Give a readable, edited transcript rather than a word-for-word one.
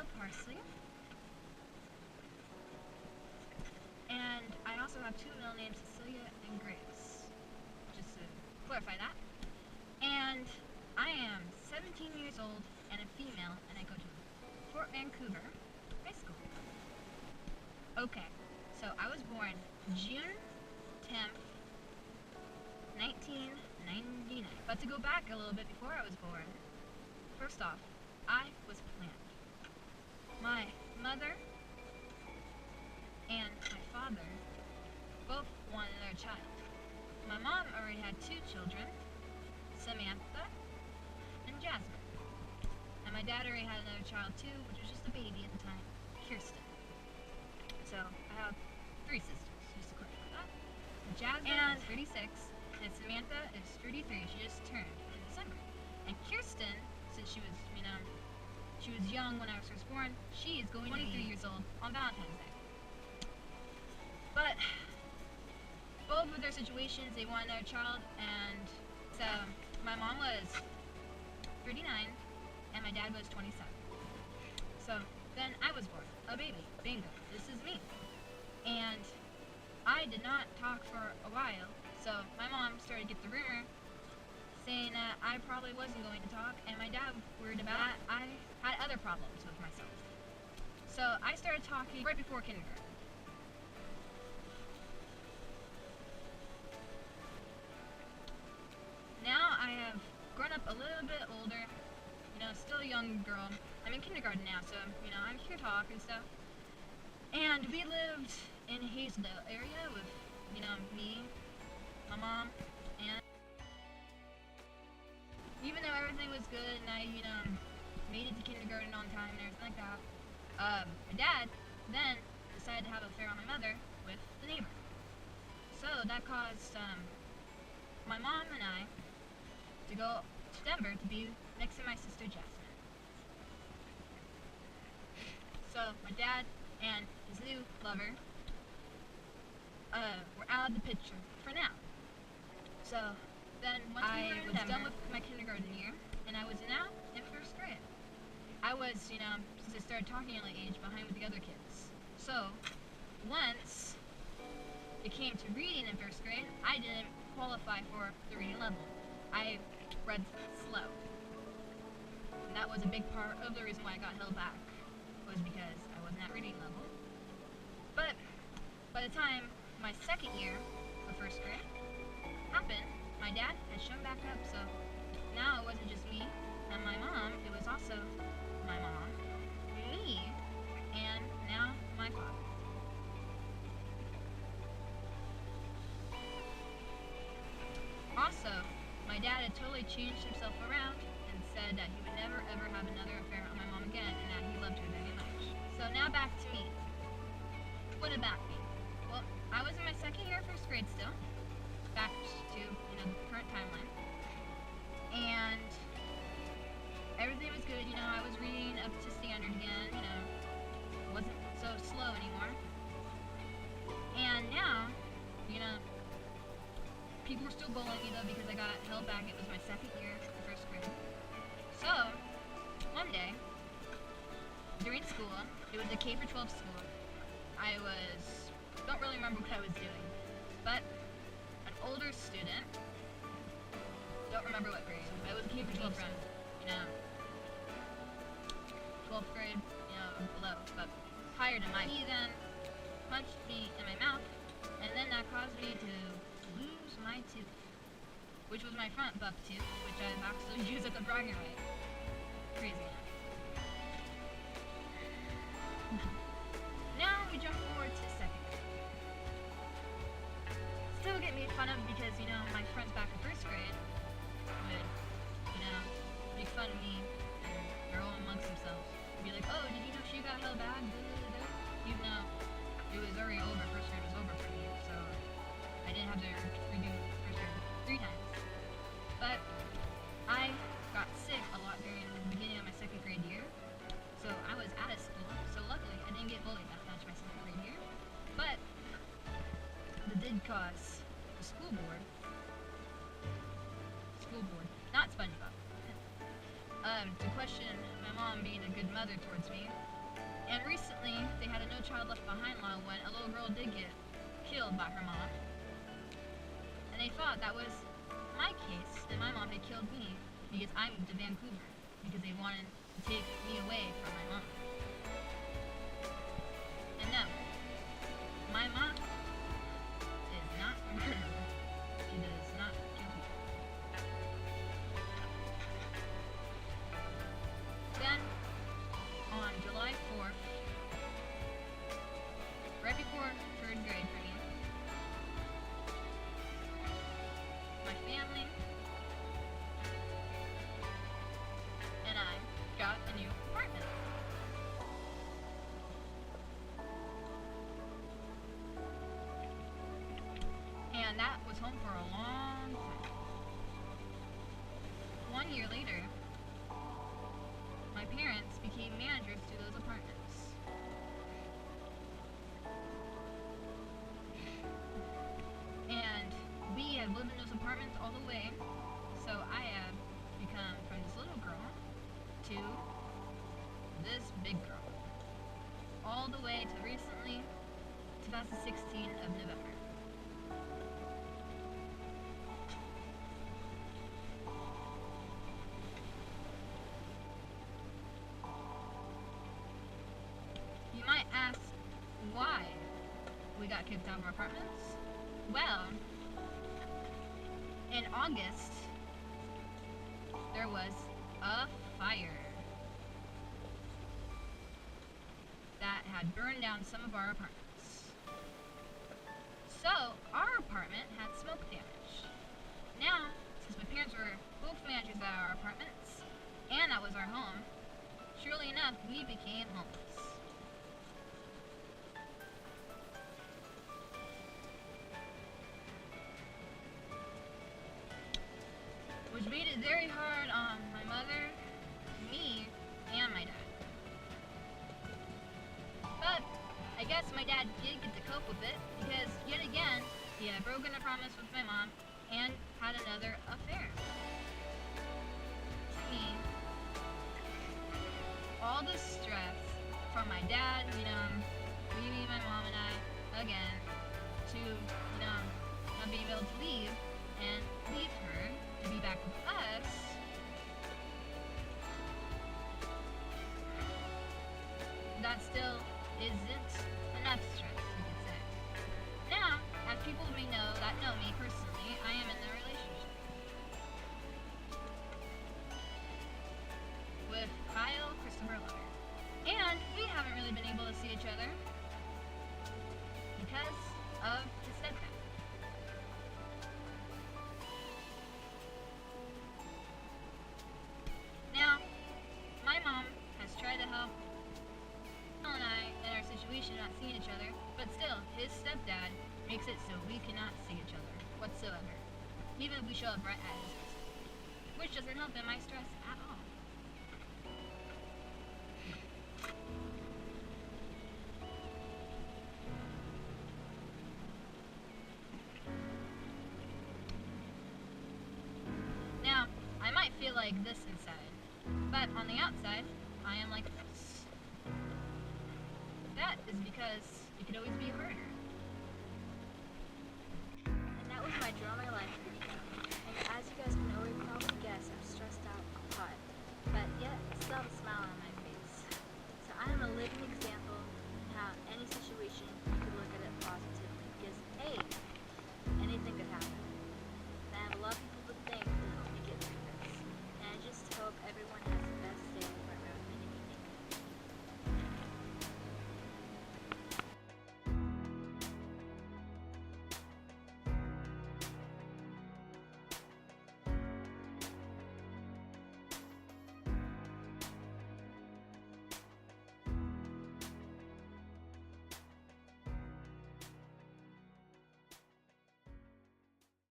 Isabel Parsley. And I also have two middle names, Cecilia and Grace, just to clarify that. And I am 17 years old and a female, and I go to Fort Vancouver High School. Okay, so I was born June 10th, 1999. But to go back a little bit before I was born, first off, I was planned. My mother and my father both wanted another child. My mom already had two children, Samantha and Jasmine. And my dad already had another child too, which was just a baby at the time, Kirsten. So I have three sisters, just to clarify that. Jasmine is 36, and Samantha is 33. She just turned in December. And Kirsten, since she was, she was young when I was first born, she is going to be 23 years old on Valentine's Day. But both of their situations, they wanted another child, and so my mom was 39 and my dad was 27. So then I was born, a baby, bingo, this is me. And I did not talk for a while, so my mom started to get the rumor saying that I probably wasn't going to talk, and my dad worried about that. I had other problems with myself. So I started talking right before kindergarten. Now I have grown up a little bit older, still a young girl. I'm in kindergarten now, so, I'm here to talk and stuff. And we lived in Hazeldale area with, me, my mom, and even though everything was good and I, made it to kindergarten on time and everything like that, my dad then decided to have an affair on my mother with the neighbor. So that caused, my mom and I to go to Denver to be next to my sister Jasmine. So my dad and his new lover were out of the picture for now. So then once I was done with my kindergarten year, and I was now in first grade. I was, since I started talking at an age, behind with the other kids. So once it came to reading in first grade, I didn't qualify for the reading level. I read slow. And that was a big part of the reason why I got held back, was because I wasn't at reading level. But by the time my second year of first grade happened, my dad had shown back up, so now it wasn't just me and my mom, it was also my mom, me, and now my father. Also, my dad had totally changed himself around and said that he would never ever have another affair on my mom again, and that he loved her very much. So now back to me. What did that mean? Well, I was in my second year of first grade still, back to, the current timeline. And everything was good, I was reading up to standard again, wasn't so slow anymore. And now, people were still bullying me though because I got held back. It was my second year of first grade. So, one day, during school, it was a K-12 school. Don't really remember what I was doing, but an older student, don't remember what grade, but it was a K-12 friend, 12th grade, below, but higher than mine. He then punched me in my mouth, and then that caused me to lose my tooth, which was my front buck tooth, which I've actually used as a bragging right. Crazy enough. Now we jump forward to second grade. Still get made fun of because, my friends back in first grade would, make fun of me, and they're all amongst themselves. Be like, oh, did you know she got held back? Even though it was already over, first grade was over for me, so I didn't have to redo first grade 3 times. But I got sick a lot during the beginning of my second grade year, so I was out of school, so luckily I didn't get bullied that much my second grade year. But that did cause the school board, not SpongeBob, to question my mom being a good mother towards me, And recently, they had a No Child Left Behind law when a little girl did get killed by her mom. And they thought that was my case, and my mom had killed me because I moved to Vancouver, because they wanted to take me away from my mom. And no, my mom is not a murderer. She does not kill people. Then, on July 4th, right before 3rd grade for me, my family and I got a new apartment. And that was home for a long time. 1 year later, my parents became managers to those apartments. And we have lived in those apartments all the way, so I have become from this little girl to this big girl. All the way to recently, 2016 of November. You might ask why we got kicked out of our apartments. Well, in August, there was a fire that had burned down some of our apartments. So, our apartment had smoke damage. Now, since my parents were both managers at our apartments, and that was our home, surely enough, we became homeless. Which made it very hard on my mother, me, and my dad. But I guess my dad did get to cope with it because yet again he had broken a promise with my mom and had another affair. To me, all the stress from my dad, leaving my mom and I again, to, not being able to leave and leave her to be back with us, that still isn't enough stress, you could say. Now, as people may know that know me personally, I am in a relationship with Kyle Christopher Leonard. And we haven't really been able to see each other because of his stepdad. Now, my mom has tried to help Kyle and I in our situation not seeing each other, but still, his stepdad makes it so we cannot see each other whatsoever, even if we show up right at his house, which doesn't help in my stress at all. Now, I might feel like this inside, but on the outside, I am like this. That is because it could always be harder. And that was my drummer life.